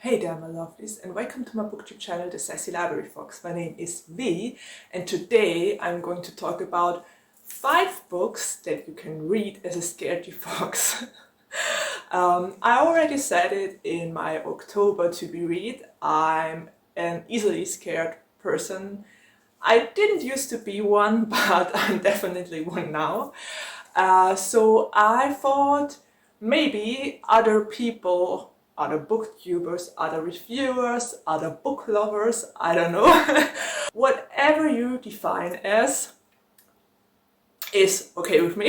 Hey there my lovelies, and welcome to my booktube channel, The Sassy Library Fox. My name is V, and today I'm going to talk about 5 books that you can read as a scaredy fox. I already said it in my October to be read. I'm an easily scared person. I didn't used to be one, but I'm definitely one now. So I thought maybe other people, other booktubers, other reviewers, other book lovers, I don't know, whatever you define as is okay with me.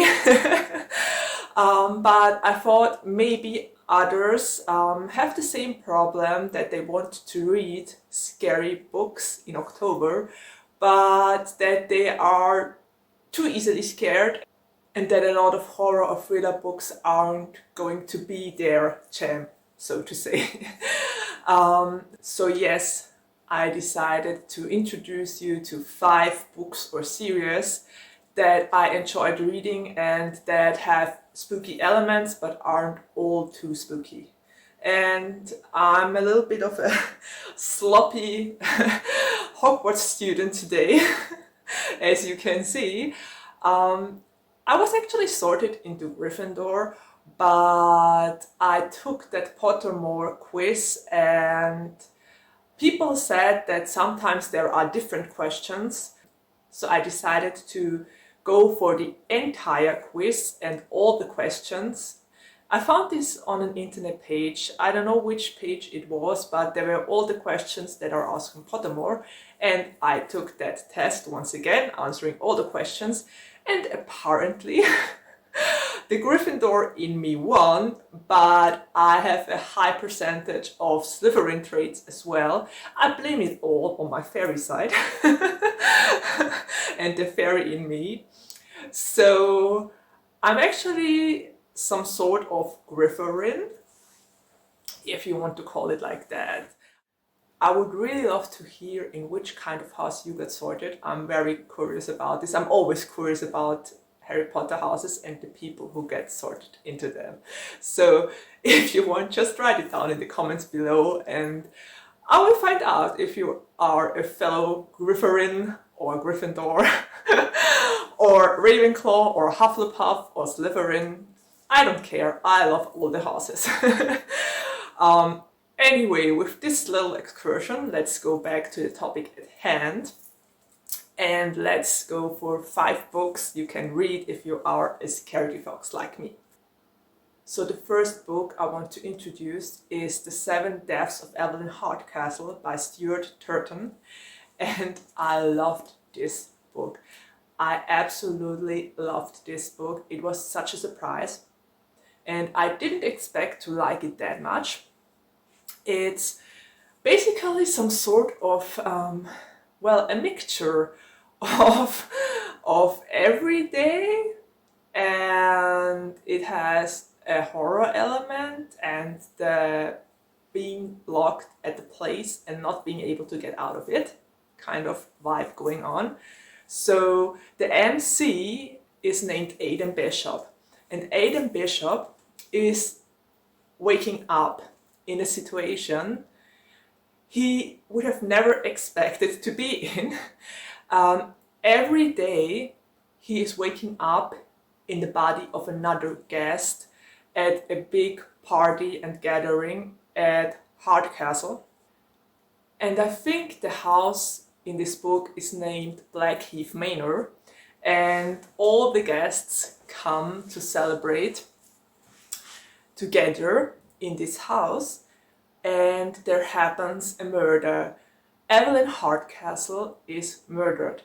But I thought maybe others have the same problem, that they want to read scary books in October, but that they are too easily scared, and that a lot of horror or thriller books aren't going to be their jam, so to say. So yes, I decided to introduce you to 5 books or series that I enjoyed reading and that have spooky elements but aren't all too spooky. And I'm a little bit of a sloppy Hogwarts student today, as you can see. I was actually sorted into Gryffindor, but I took that Pottermore quiz and people said that sometimes there are different questions. So I decided to go for the entire quiz and all the questions. I found this on an internet page. I don't know which page it was, but there were all the questions that are asked from Pottermore, and I took that test once again, answering all the questions, and apparently the Gryffindor in me won, but I have a high percentage of Slytherin traits as well. I blame it all on my fairy side and the fairy in me. So I'm actually some sort of Gryffindor, if you want to call it like that. I would really love to hear in which kind of house you got sorted. I'm very curious about this. I'm always curious about Harry Potter houses and the people who get sorted into them. So if you want, just write it down in the comments below and I will find out if you are a fellow Gryffindor or Gryffindor or Ravenclaw or Hufflepuff or Slytherin. I don't care, I love all the houses. Anyway, with this little excursion, let's go back to the topic at hand. And let's go for 5 books you can read if you are a scaredy fox like me. So the first book I want to introduce is The 7 Deaths of Evelyn Hardcastle by Stuart Turton. And I loved this book. I absolutely loved this book. It was such a surprise. And I didn't expect to like it that much. It's basically some sort of, a mixture of everyday, and it has a horror element and the being locked at the place and not being able to get out of it kind of vibe going on. So the MC is named Aidan Bishop, and Aidan Bishop is waking up in a situation he would have never expected to be in. Every day he is waking up in the body of another guest at a big party and gathering at Hardcastle. And I think the house in this book is named Blackheath Manor, and all the guests come to celebrate together in this house, and there happens a murder. Evelyn Hardcastle is murdered,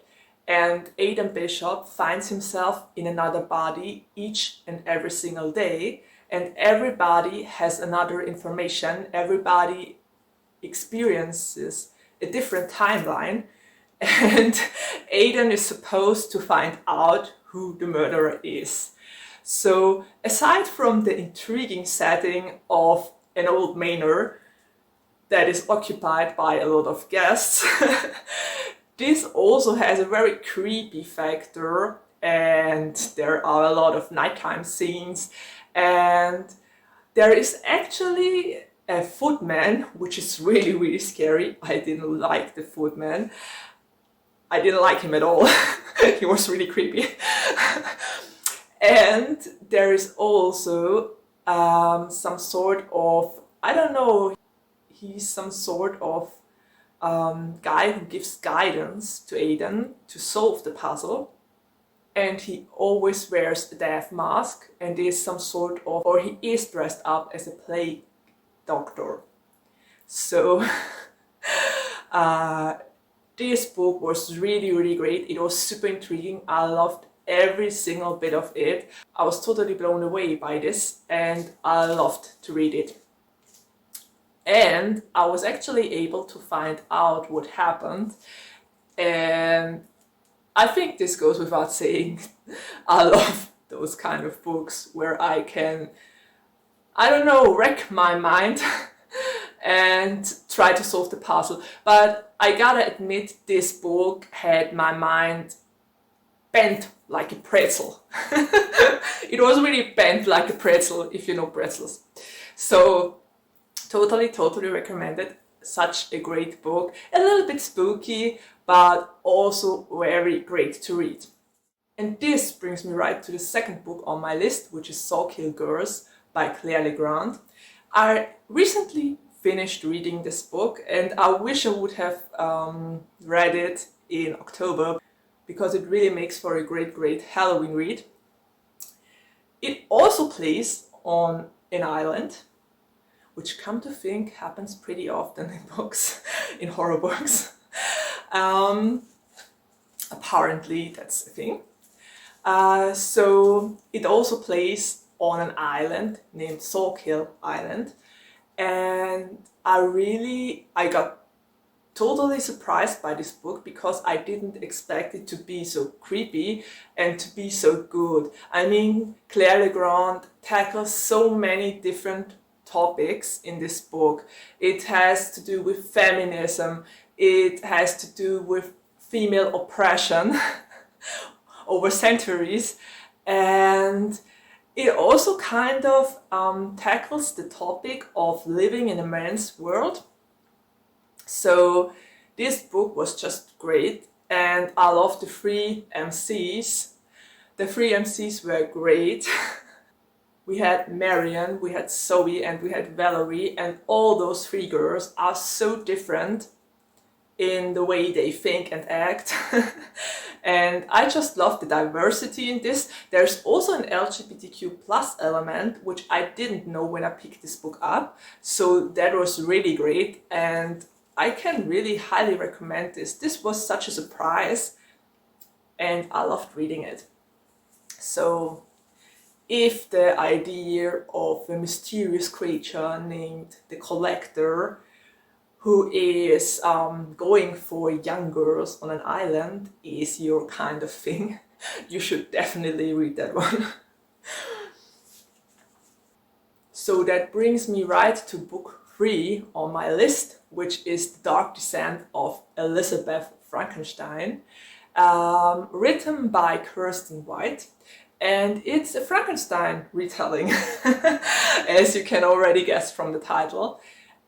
and Aidan Bishop finds himself in another body each and every single day, and everybody has another information, everybody experiences a different timeline, and Aidan is supposed to find out who the murderer is. So aside from the intriguing setting of an old manor that is occupied by a lot of guests, this also has a very creepy factor, and there are a lot of nighttime scenes, and there is actually a footman, which is really, really scary. I didn't like the footman. I didn't like him at all. He was really creepy. And there is also some sort of, I don't know, he's some sort of guy who gives guidance to Aiden to solve the puzzle. And he always wears a death mask and is some sort of, or he is dressed up as a plague doctor. So this book was really, really great. It was super intriguing. I loved every single bit of it. I was totally blown away by this and I loved to read it. And I was actually able to find out what happened, and I think this goes without saying. I love those kind of books where I can, I don't know, wreck my mind and try to solve the puzzle. But I gotta admit, this book had my mind bent like a pretzel. It was really bent like a pretzel, if you know pretzels. So totally recommend it. Such a great book. A little bit spooky, but also very great to read. And this brings me right to the second book on my list, which is Sawkill Girls by Legrand. I recently finished reading this book and I wish I would have read it in October because it really makes for a great Halloween read. It also plays on an island, which, come to think, happens pretty often in books, in horror books. Apparently that's a thing. So it also plays on an island named Sawkill Island, and I got totally surprised by this book because I didn't expect it to be so creepy and to be so good. I mean, Legrand tackles so many different topics in this book. It has to do with feminism, it has to do with female oppression over centuries, and it also kind of tackles the topic of living in a man's world. So this book was just great, and I love the three MCs. The three MCs were great. We had Marion, we had Zoe, and we had Valerie, and all those three girls are so different in the way they think and act. And I just love the diversity in this. There's also an LGBTQ plus element, which I didn't know when I picked this book up. So that was really great, and I can really highly recommend this. This was such a surprise, and I loved reading it. So if the idea of a mysterious creature named the Collector, who is going for young girls on an island, is your kind of thing, you should definitely read that one. So that brings me right to book 3 on my list, which is The Dark Descent of Elizabeth Frankenstein, written by Kiersten White. And it's a Frankenstein retelling, as you can already guess from the title.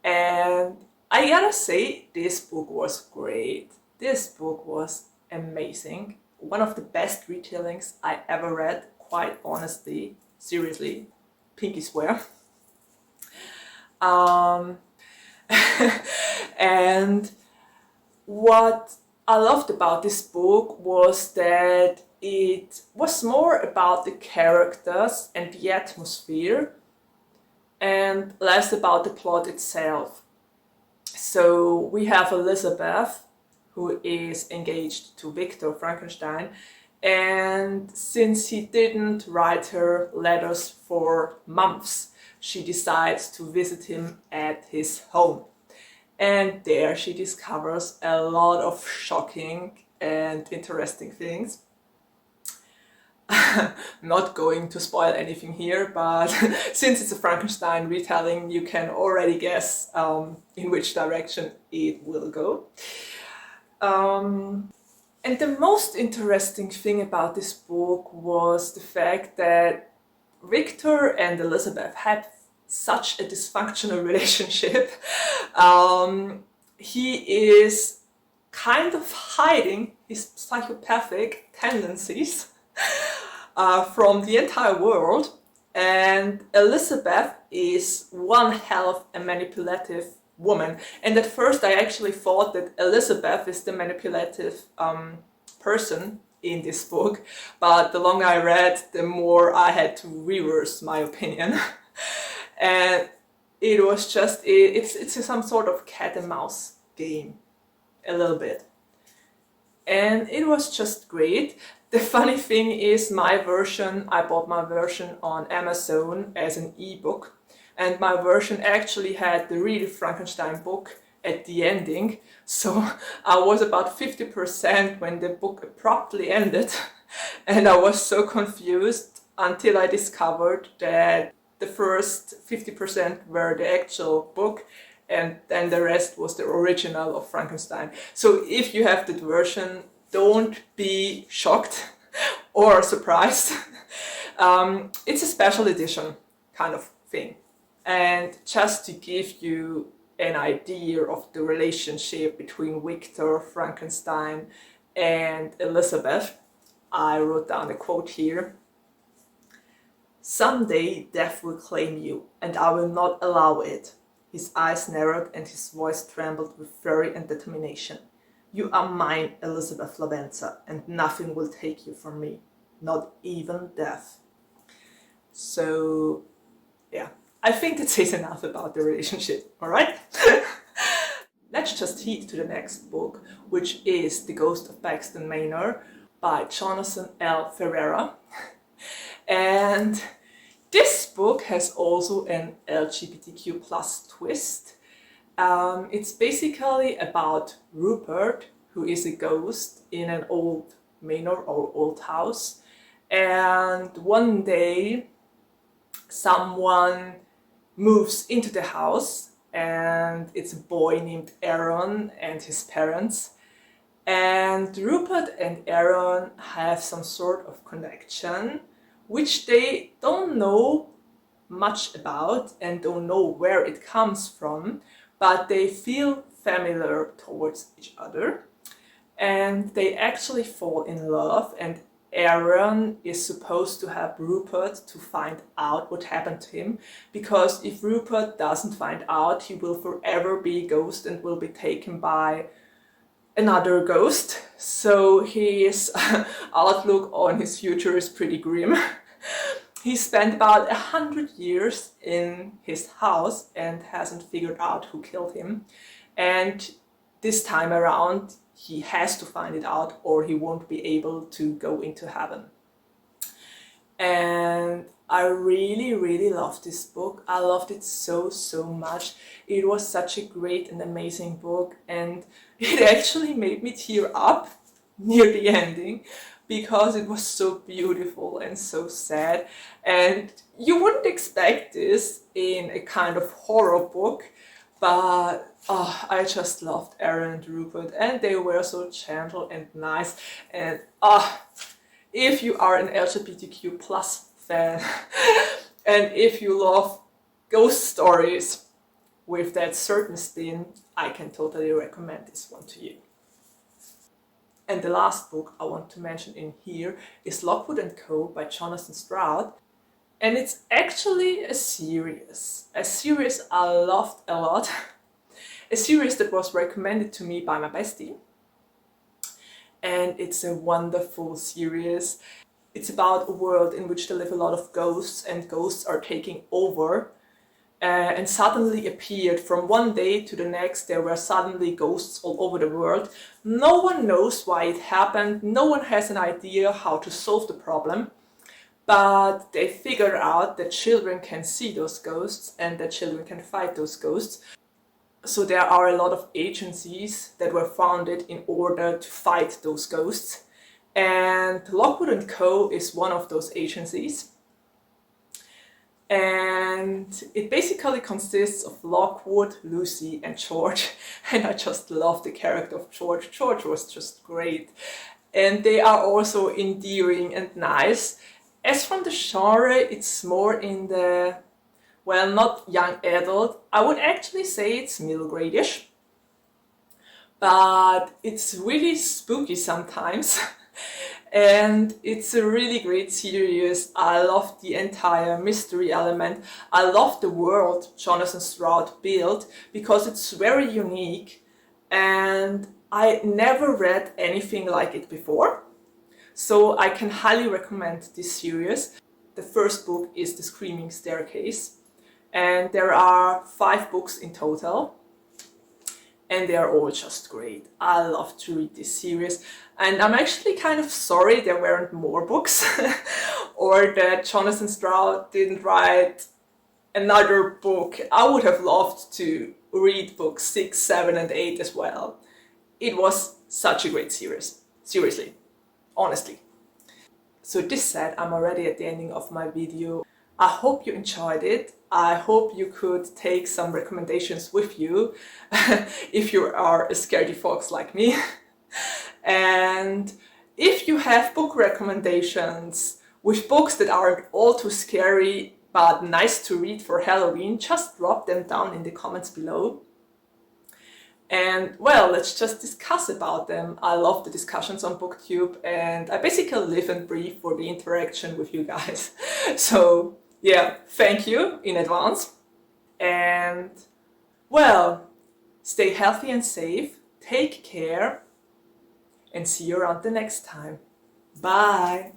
And I gotta say, this book was great. This book was amazing. One of the best retellings I ever read, quite honestly, seriously, pinky swear. And what I loved about this book was that it was more about the characters and the atmosphere and less about the plot itself. So we have Elizabeth, who is engaged to Victor Frankenstein, and since he didn't write her letters for months, she decides to visit him at his home. And there she discovers a lot of shocking and interesting things. Not going to spoil anything here, but since it's a Frankenstein retelling, you can already guess in which direction it will go. And the most interesting thing about this book was the fact that Victor and Elizabeth had such a dysfunctional relationship. He is kind of hiding his psychopathic tendencies from the entire world, and Elizabeth is one hell of a manipulative woman. And at first I actually thought that Elizabeth is the manipulative person in this book, but the longer I read, the more I had to reverse my opinion. And it was just, it's some sort of cat and mouse game, a little bit. And it was just great. The funny thing is I bought my version on Amazon as an ebook, and my version actually had the real Frankenstein book at the ending, so I was about 50% when the book abruptly ended, and I was so confused until I discovered that the first 50% were the actual book, and then the rest was the original of Frankenstein. So if you have that version, don't be shocked or surprised. It's a special edition kind of thing. And just to give you an idea of the relationship between Victor, Frankenstein, and Elizabeth, I wrote down a quote here. "Someday death will claim you, and I will not allow it." His eyes narrowed and his voice trembled with fury and determination. "You are mine, Elizabeth Lavenza, and nothing will take you from me, not even death." So, yeah, I think that says enough about the relationship, alright? Let's just head to the next book, which is The Ghost of Buxton Manor by Jonathan L. Ferrara. And this book has also an LGBTQ plus twist. It's basically about Rupert, who is a ghost in an old manor or old house. And one day someone moves into the house, and it's a boy named Aaron and his parents. And Rupert and Aaron have some sort of connection, which they don't know much about and don't know where it comes from, but they feel familiar towards each other. And they actually fall in love, and Aaron is supposed to help Rupert to find out what happened to him, because if Rupert doesn't find out, he will forever be a ghost and will be taken by another ghost. So his outlook on his future is pretty grim. He spent about 100 years in his house and hasn't figured out who killed him. And this time around, he has to find it out or he won't be able to go into heaven. And I really, really loved this book. I loved it so, so much. It was such a great and amazing book, and it actually made me tear up near the ending because it was so beautiful and so sad. And you wouldn't expect this in a kind of horror book, but I just loved Aaron and Rupert, and they were so gentle and nice. And if you are an LGBTQ plus fan and if you love ghost stories with that certain spin, I can totally recommend this one to you. And the last book I want to mention in here is Lockwood & Co. by Jonathan Stroud. And it's actually a series I loved a lot. A series that was recommended to me by my bestie. And it's a wonderful series. It's about a world in which there live a lot of ghosts, and ghosts are taking over. And suddenly appeared from one day to the next. There were suddenly ghosts all over the world. No one knows why it happened. No one has an idea how to solve the problem. But they figured out that children can see those ghosts and that children can fight those ghosts. So there are a lot of agencies that were founded in order to fight those ghosts. And Lockwood & Co. is one of those agencies. And it basically consists of Lockwood, Lucy and George. And I just love the character of George. George was just great. And they are also endearing and nice. As from the genre, it's more in the well, not young adult. I would actually say it's middle grade-ish. But it's really spooky sometimes. And it's a really great series. I love the entire mystery element. I love the world Jonathan Stroud built because it's very unique and I never read anything like it before. So I can highly recommend this series. The first book is The Screaming Staircase and there are 5 books in total. And they are all just great. I love to read this series. And I'm actually kind of sorry there weren't more books or that Jonathan Stroud didn't write another book. I would have loved to read books 6, 7 and 8 as well. It was such a great series. Seriously. Honestly. So this said, I'm already at the ending of my video. I hope you enjoyed it. I hope you could take some recommendations with you if you are a scaredy fox like me. And if you have book recommendations with books that aren't all too scary but nice to read for Halloween, just drop them down in the comments below. And well, let's just discuss about them. I love the discussions on BookTube and I basically live and breathe for the interaction with you guys. So yeah, thank you in advance. And well, stay healthy and safe, take care, and see you around the next time. Bye!